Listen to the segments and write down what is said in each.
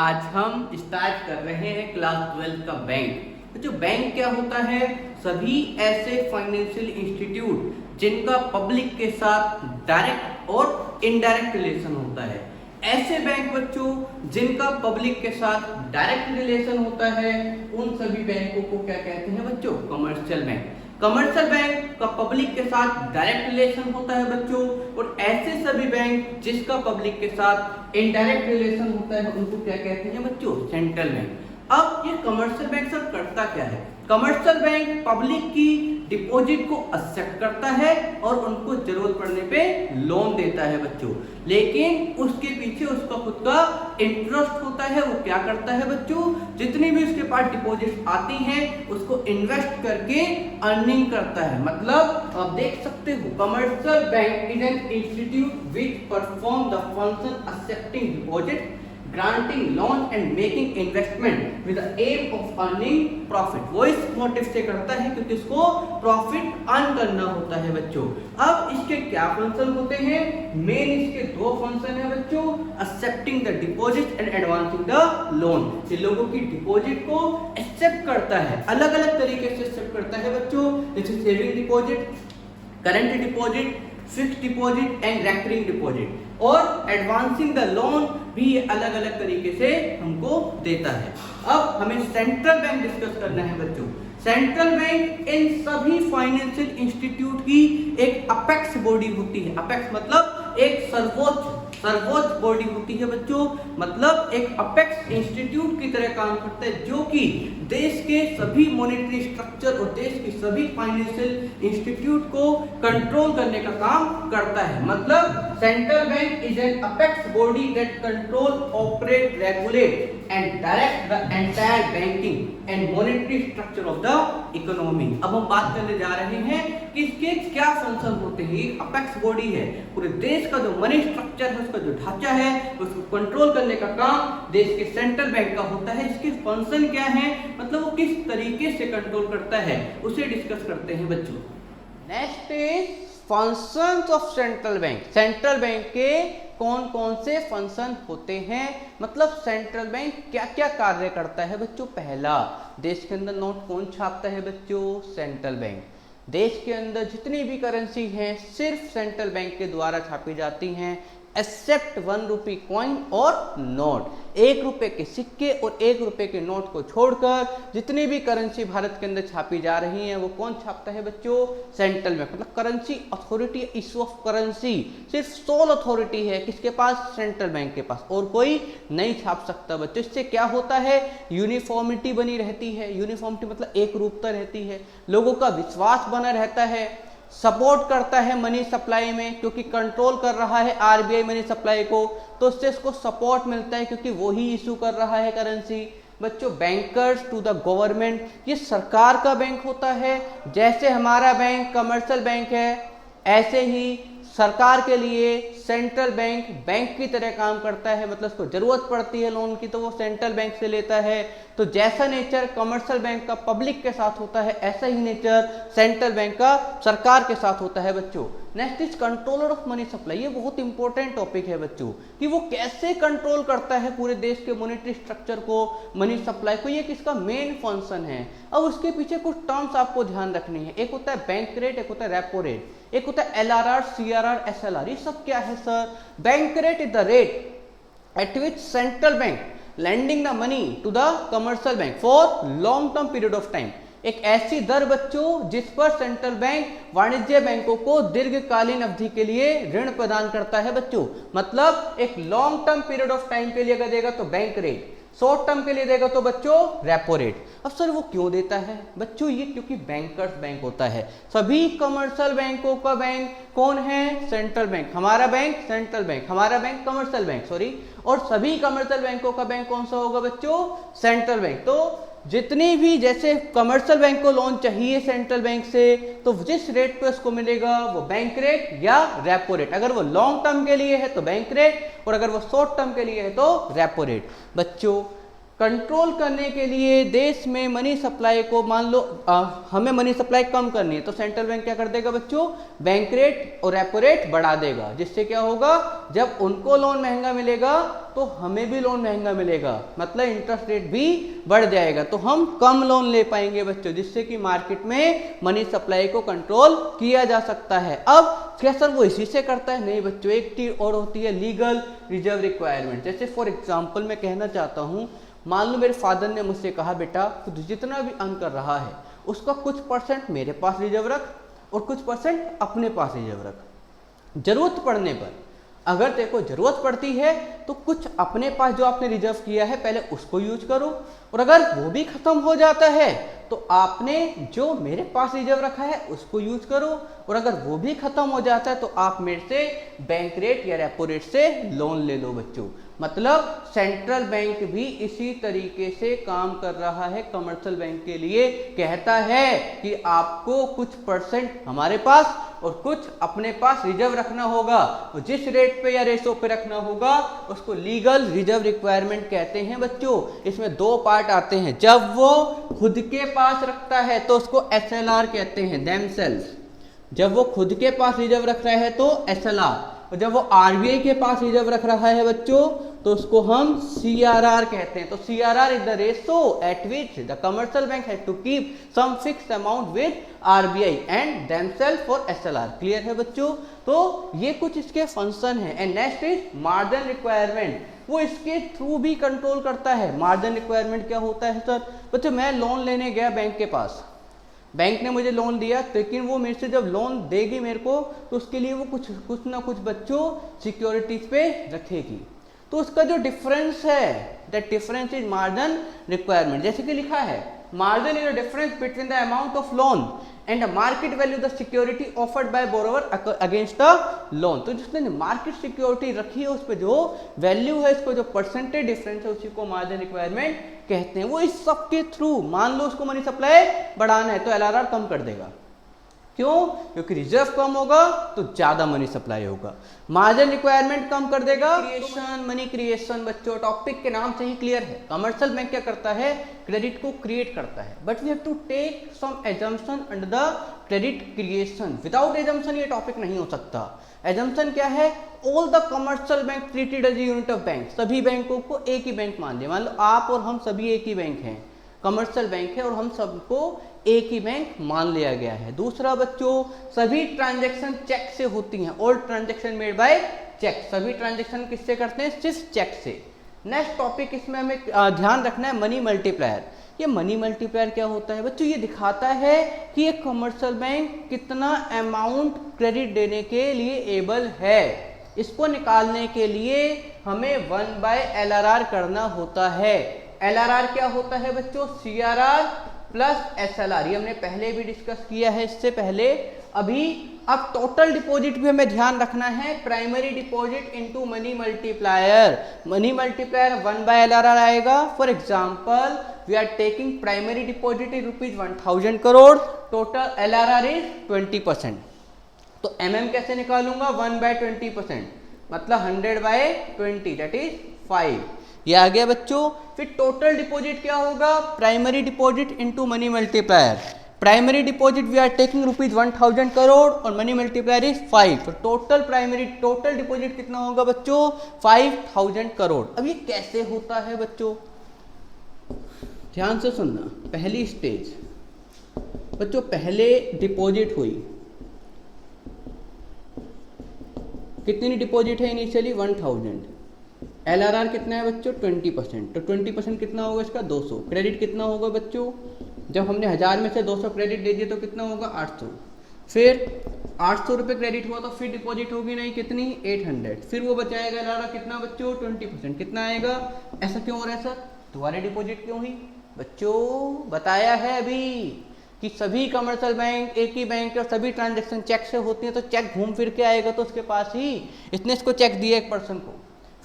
आज हम स्टार्ट कर रहे हैं क्लास 12 का बैंक। जो बैंक क्या होता है? सभी ऐसे फाइनेंशियल इंस्टीट्यूट जिनका पब्लिक के साथ डायरेक्ट और इनडायरेक्ट रिलेशन होता है। ऐसे बैंक बच्चों जिनका पब्लिक के साथ डायरेक्ट रिलेशन होता है, उन सभी बैंकों को क्या कहते हैं बच्चों? Commercial bank. कमर्शियल बैंक का पब्लिक के साथ डायरेक्ट रिलेशन होता है बच्चों, और ऐसे सभी बैंक जिसका पब्लिक के साथ इनडायरेक्ट रिलेशन होता है उनको क्या कहते हैं बच्चों? Central bank. अब ये कमर्शियल बैंक सब करता क्या है? कमर्शियल बैंक पब्लिक की डिपॉजिट को एक्सेप्ट करता है और उनको जरूरत पड़ने पे लोन देता है बच्चों, लेकिन उसके पीछे उसका खुद का इंटरेस्ट होता है। वो क्या करता है बच्चों? जितनी भी उसके पास डिपॉजिट आती हैं उसको इन्वेस्ट करके अर्निंग करता है। मतलब आप देख सकते हो, commercial bank is an institute which perform the function accepting deposit, granting loan and making investment with the aim of earning profit। वो इस मोटिव से करता है क्योंकि इसको प्रॉफिट अर्न करना होता है बच्चों। अब इसके क्या फंक्शन होते हैं? मेन इसके दो फंक्शन है बच्चों, accepting the deposit and advancing the loan. ये लोगों की डिपॉजिट को एक्सेप्ट करता है, अलग अलग तरीके से एक्सेप्ट करता है बच्चों, जैसे saving deposit, current deposit, fixed deposit and recurring deposit, और एडवांसिंग द लोन भी अलग अलग तरीके से हमको देता है। अब हमें सेंट्रल बैंक डिस्कस करना है बच्चों। सेंट्रल बैंक इन सभी फाइनेंशियल इंस्टीट्यूट की एक अपेक्स बॉडी होती है। अपेक्स मतलब एक सर्वोच्च बॉडी होती है बच्चों, मतलब एक अपेक्स इंस्टीट्यूट की तरह काम करता है, जो कि देश के सभी मॉनेटरी स्ट्रक्चर और देश की सभी फाइनेंशियल इंस्टीट्यूट को कंट्रोल करने का काम करता है। मतलब central bank is an apex body that control, operate, regulate and direct the entire banking and monetary structure of the economy. अब हम बात करने जा रहे हैं कि इसके क्या फंक्शन होते हैं। एक अपेक्स बॉडी है, पूरे देश का जो मनी स्ट्रक्चर है, उसका जो ढांचा है, उसको कंट्रोल करने का काम देश के सेंट्रल बैंक का होता है। इसके फंक्शन क्या है, मतलब वो किस तरीके से कंट्रोल करता है, उसे डिस्कस करते हैं बच्चों। Next is functions of central bank. Central bank के कौन कौन से फंक्शन होते हैं, मतलब सेंट्रल बैंक क्या क्या कार्य करता है बच्चों। पहला, देश के अंदर नोट कौन छापता है बच्चों? Central bank. देश के अंदर जितनी भी करेंसी हैं सिर्फ सेंट्रल बैंक के द्वारा छापी जाती हैं, एक्सेप्ट 1 रुपये कॉइन और नोट। 1 रुपये के सिक्के और 1 रुपये के नोट को छोड़कर जितनी भी करेंसी भारत के अंदर छापी जा रही हैं वो कौन छापता है बच्चों? Central bank. मतलब currency authority, issue of currency सिर्फ सोल अथॉरिटी है किसके पास? सेंट्रल बैंक के पास, और कोई नहीं छाप सकता बच्चों। इससे क्या होता है? यूनिफॉर्मिटी बनी रहती है। यूनिफॉर्मिटी मतलब एक रूपता रहती है, लोगों का विश्वास बना रहता है, सपोर्ट करता है मनी सप्लाई में, क्योंकि कंट्रोल कर रहा है आरबीआई मनी सप्लाई को, तो उससे इसको सपोर्ट मिलता है क्योंकि वो ही इशू कर रहा है करेंसी। बच्चों, बैंकर्स टू द गवर्नमेंट, ये सरकार का बैंक होता है। जैसे हमारा बैंक कमर्शियल बैंक है, ऐसे ही सरकार के लिए सेंट्रल बैंक बैंक की तरह काम करता है। मतलब उसको जरूरत पड़ती है लोन की तो वो सेंट्रल बैंक से लेता है। तो जैसा नेचर कमर्शियल बैंक का पब्लिक के साथ होता है, ऐसा ही नेचर सेंट्रल बैंक का सरकार के साथ होता है बच्चों। Next is controller of money supply. ये बहुत इंपॉर्टेंट टॉपिक है बच्चों, कि वो कैसे कंट्रोल करता है पूरे देश के मॉनेटरी स्ट्रक्चर को, मनी सप्लाई को। ये किसका मेन फंक्शन है। अब उसके पीछे कुछ टर्म्स आपको ध्यान रखनी है। एक होता है बैंक रेट, एक होता है रेपो रेट, एक होता है LRR, CRR, SLR। ये सब क्या है sir? Bank rate is the rate at which central bank lending the money to the commercial bank for long term period of time। एक ऐसी दर बच्चों जिस पर सेंट्रल बैंक वाणिज्य बैंकों को दीर्घकालीन अवधि के लिए ऋण प्रदान करता है बच्चों। मतलब एक long term period of time के लिए अगर देगा तो बैंक रेट, शॉर्ट टर्म के लिए देगा तो बच्चों रेपो रेट। अब सर वो क्यों देता है बच्चों? ये क्योंकि बैंकर्स बैंक होता है। सभी कमर्शियल बैंकों का बैंक कौन है? Central bank. हमारा बैंक सेंट्रल बैंक, हमारा बैंक कमर्शियल बैंक, सॉरी। और सभी कमर्शियल बैंकों का बैंक कौन सा होगा बच्चों? Central bank. तो जितनी भी, जैसे कमर्शियल बैंक को लोन चाहिए सेंट्रल बैंक से, तो जिस रेट पे उसको मिलेगा वो बैंक रेट या रेपो रेट। अगर वो लॉन्ग टर्म के लिए है तो बैंक रेट, और अगर वो शॉर्ट टर्म के लिए है तो रेपो रेट। बच्चों, कंट्रोल करने के लिए देश में मनी सप्लाई को, मान लो हमें मनी सप्लाई कम करनी है, तो सेंट्रल बैंक क्या कर देगा बच्चों, बैंक रेट और रेपो रेट बढ़ा देगा, जिससे क्या होगा, जब उनको लोन महंगा मिलेगा तो हमें भी लोन महंगा मिलेगा, मतलब इंटरेस्ट रेट भी बढ़ जाएगा, तो हम कम लोन ले पाएंगे बच्चों, जिससे कि मार्केट में मनी सप्लाई को कंट्रोल किया जा सकता है। अब क्या सर वो इसी से करता है? नहीं बच्चों, एक चीज और होती है लीगल रिजर्व रिक्वायरमेंट। जैसे फॉर एग्जाम्पल मैं कहना चाहता हूँ, मान लो मेरे फादर ने मुझसे कहा, बेटा तू जितना भी अर्न कर रहा है उसका कुछ परसेंट मेरे पास रिजर्व रख और कुछ परसेंट अपने पास रिजर्व रख, जरूरत पड़ने पर अगर तेरे को जरूरत पड़ती है तो कुछ अपने पास जो आपने रिजर्व किया है पहले उसको यूज करो, और अगर वो भी खत्म हो जाता है तो आपने जो मेरे पास रिजर्व रखा है उसको यूज करो, और अगर वो भी खत्म हो जाता है तो आप मेरे से बैंक रेट या रेपो रेट से लोन ले लो बच्चों। मतलब सेंट्रल बैंक भी इसी तरीके से काम कर रहा है कमर्शियल बैंक के लिए, कहता है कि आपको कुछ परसेंट हमारे पास और कुछ अपने पास रिजर्व रखना होगा, और जिस रेट पे या रेशो पे रखना होगा उसको लीगल रिजर्व रिक्वायरमेंट कहते हैं बच्चों। इसमें दो पार्ट आते हैं, जब वो खुद के पास रखता है तो उसको SLR कहते हैं, themselves। जब वो खुद के पास रिजर्व रख रहा है तो SLR, और जब वो RBI के पास रिजर्व रख रहा है बच्चों तो उसको हम CRR कहते हैं। तो CRR is the ratio at which the commercial bank has to keep some fixed amount with RBI and themselves for SLR। Clear है बच्चों? तो ये कुछ इसके फंक्शन है। And next is margin requirement, वो इसके थ्रू भी कंट्रोल करता है। मार्जिन रिक्वायरमेंट क्या होता है सर? बच्चों मैं लोन लेने गया बैंक के पास, बैंक ने मुझे लोन दिया, लेकिन वो मेरे से जब लोन देगी मेरे को तो उसके लिए वो कुछ ना कुछ बच्चों सिक्योरिटीज पे रखेगी, तो उसका जो डिफरेंस है that difference is margin requirement. जैसे कि लिखा है margin is the difference between the amount of loan and the market value the security offered by borrower against the loan. तो जिसने मार्केट सिक्योरिटी रखी है उस पर जो वैल्यू है, इसको जो परसेंटेज डिफरेंस है उसी को मार्जिन रिक्वायरमेंट कहते हैं। वो इस सब के थ्रू, मान लो उसको मनी सप्लाई बढ़ाना है तो LRR कम कर देगा। क्यों? क्योंकि रिजर्व कम होगा तो ज्यादा मनी सप्लाई होगा। मार्जिन रिक्वायरमेंट कम कर देगा। क्रिएशन, मनी क्रिएशन बच्चों टॉपिक के नाम से ही क्लियर है। कमर्शियल बैंक क्या करता है? क्रेडिट को क्रिएट करता है, but we have to take some assumption under the credit creation. Without assumption ये टॉपिक नहीं हो सकता। एजम्पशन क्या है? All the commercial bank treated as unit of bank. सभी बैंकों को एक ही बैंक मान लिया। मान लो आप और हम सभी एक ही बैंक हैं, कमर्शियल बैंक है और हम सबको एक ही बैंक मान लिया गया है। दूसरा बच्चों, सभी ट्रांजैक्शन चेक से होती हैं। All transaction made by cheque. सभी ट्रांजैक्शन किससे करते हैं? सिर्फ चेक से। नेक्स्ट टॉपिक इसमें हमें ध्यान रखना है मनी मल्टीप्लायर। ये मनी मल्टीप्लायर क्या होता है बच्चों? ये दिखाता है कि एक कमर्शियल बैंक कितना अमाउंट क्रेडिट देने के लिए एबल है। इसको निकालने के लिए हमें 1/LRR करना होता है। LRR क्या होता है बच्चों? CRR plus SLR। ये हमने पहले भी डिस्कस किया है इससे पहले। अभी अब टोटल डिपॉजिट भी हमें ध्यान रखना है। Primary deposit into money multiplier. Money multiplier 1/LRR आएगा। For example we are taking primary deposit in ₹1000 crore, total LRR is 20%। तो कैसे निकालूंगा? 1/20%, मतलब 100/20 दैट इज 5। ये आ गया बच्चों। फिर टोटल डिपॉजिट क्या होगा? Primary deposit into money multiplier. Primary deposit we are taking ₹1000 crore और मनी मल्टीप्लायर इज 5। तो टोटल डिपॉजिट कितना होगा बच्चों? 5000 करोड़। अब ये कैसे होता है बच्चों? ध्यान से सुनना। पहली स्टेज बच्चों, पहले डिपॉजिट हुई, कितनी डिपॉजिट है इनिशियली? 1000। LRR कितना है बच्चों? 20%। तो 20% कितना होगा इसका? 200। क्रेडिट कितना होगा बच्चों? जब हमने 1000 में से 200 क्रेडिट दे दिया तो कितना होगा? 800। फिर 800 रुपये क्रेडिट हुआ तो फिर डिपॉजिट होगी नहीं, कितनी? 800। फिर वो बचाएगा LRR कितना बच्चों? 20%। कितना आएगा? ऐसा क्यों हो रहा है सर? दोबारा डिपॉजिट क्यों हुई बच्चों? बताया है अभी कि सभी कमर्शियल बैंक एक ही बैंक और सभी ट्रांजैक्शन चेक से होती हैं, तो चेक घूम फिर के आएगा तो उसके पास ही। इसने इसको चेक दिया एक पर्सन को,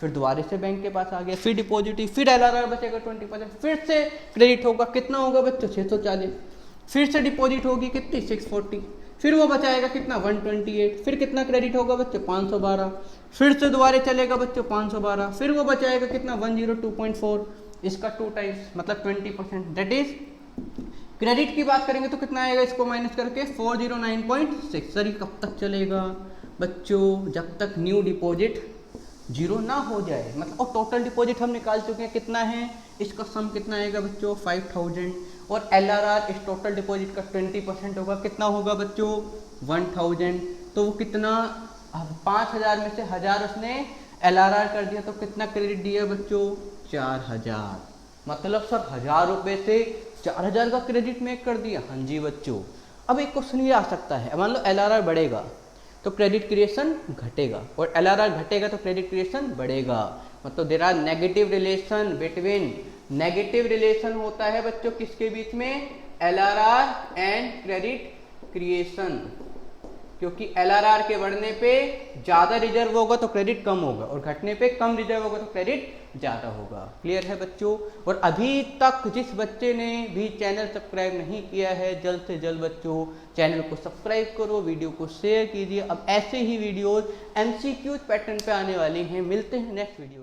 फिर दोबारा से बैंक के पास आ गया, फिर डिपॉजिट हुई, फिर LRR बचेगा 20%, फिर से क्रेडिट होगा, कितना होगा बच्चों? 640। फिर से डिपॉजिट होगी कितनी? 640। फिर वो बचाएगा कितना? 128। फिर कितना क्रेडिट होगा बच्चों? 512। फिर से दोबारा चलेगा बच्चों 512। फिर वो बचाएगा कितना? 102.4। इसका 2 टाइम्स मतलब 20%। दैट इज क्रेडिट की बात करेंगे तो कितना आएगा, इसको माइनस करके 409.6। सर ये कब तक चलेगा बच्चों, जब तक न्यू डिपॉजिट जीरो ना हो जाए, मतलब और टोटल डिपॉजिट हम निकाल चुके हैं कितना है, इसका सम कितना आएगा बच्चों 5000, और LRR इस टोटल डिपॉजिट का 20% होगा, कितना होगा बच्चों 1000। तो वो कितना 5000 में से 1000 उसने LRR कर दिया, तो कितना क्रेडिट दिया बच्चों 4000। मतलब सर 1000 रुपये से 4000 का क्रेडिट मेक कर दिया। हाँ जी बच्चों। अब एक क्वेश्चन ये आ सकता है, मान लो LRR बढ़ेगा तो क्रेडिट क्रिएशन घटेगा, और LRR घटेगा तो क्रेडिट क्रिएशन बढ़ेगा, मतलब there are negative relation between, negative relation होता है बच्चों किसके बीच में, LRR एंड क्रेडिट क्रिएशन। क्योंकि LRR के बढ़ने पे ज़्यादा रिजर्व होगा तो क्रेडिट कम होगा, और घटने पे कम रिजर्व होगा तो क्रेडिट ज़्यादा होगा। क्लियर है बच्चों। और अभी तक जिस बच्चे ने भी चैनल सब्सक्राइब नहीं किया है, जल्द से जल्द बच्चों चैनल को सब्सक्राइब करो, वीडियो को शेयर कीजिए। अब ऐसे ही वीडियोस MCQ पैटर्न पे आने वाली हैं। मिलते हैं नेक्स्ट वीडियो।